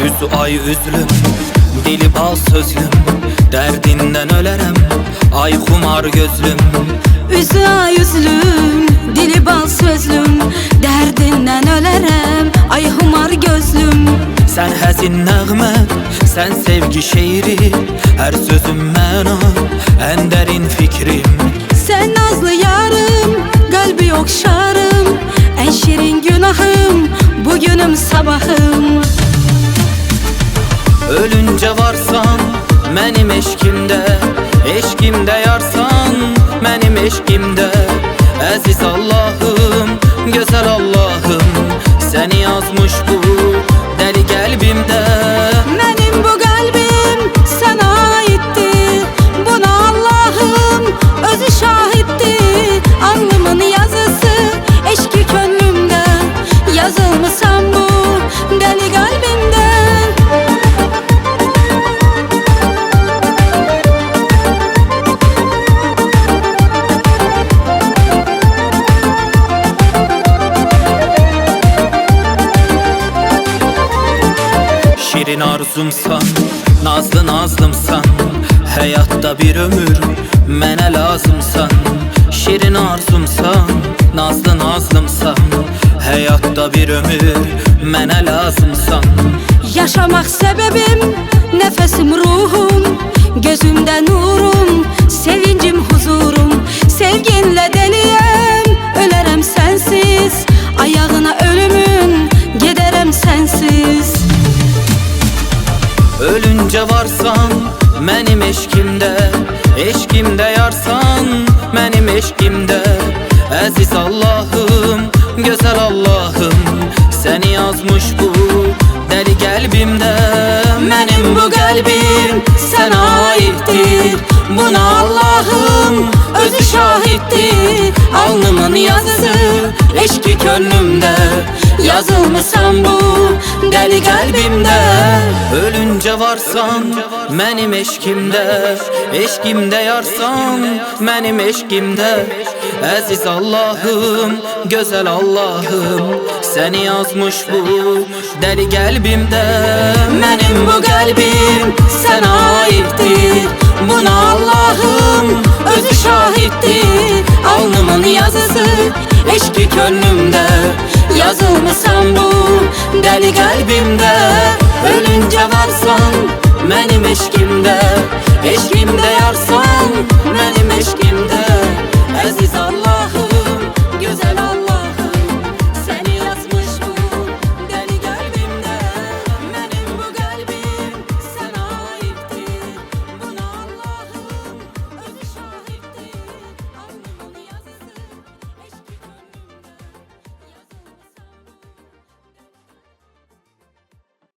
Üzü ay üzlüm, dili bal sözlüm, derdinden ölerem ay xumar gözlüm. Üzü ay üzlüm, dili bal sözlüm, derdinden ölerem ay xumar gözlüm. Sen həzin nəğmə, sen sevgi şeiri, her sözüm məna, en derin fikrim. Sen nazlı yarım, kalbi okşarım, en şirin günahım, bugünüm sabahım. Ölünce varsan mənim eşkimdə, eşkimdə yarsan mənim eşkimdə. Əziz Allahım, gözəl Allahım, səni yazmış bu dəli qəlbimdə. Benim bu kalbim sana aitti, buna Allah'ım özü şahitti. Alnımın yazısı eşki gönlümde, yazılmışam bu deli kalbimde. Şirin arzumsan, nazlı nazlımsan, hayatta bir ömür mənə lazımsan. Şirin arzumsan, nazlı nazlımsan, hayatta bir ömür mənə lazımsan. Yaşamak sebebim, nefesim ruhum, gözümde nurum, sevincim huzurum. Sevginle deliyem, ölerem sensiz, ayağına ölümün, giderem sensiz. Ölünce varsan mənim eşkimdə, eşkimdə yarsan mənim eşkimdə. Əziz Allahım, gözəl Allahım, səni yazmış bu dəli qəlbimdə. Mənim bu qəlbim sənə aiddir, buna Allahım özü şahiddir. Alnımın yazısı eşki gönlümdə, yazılmışam bu dəli qəlbimdə. Ölünce varsan mənim eşkimdə, eşkimdə yarsan mənim eşkimdə. Əziz Allahım, gözəl Allahım, səni yazmış bu dəli qəlbimdə. Mənim bu qəlbim sənə aiddir, buna Allahım özü şahiddir. Alnımın yazısı eşki gönlümdə, yazılmışam bu dəli qəlbimdə. Ölünce varsan mənim eşkimdə, eşkimdə yarsan mənim eşkimdə.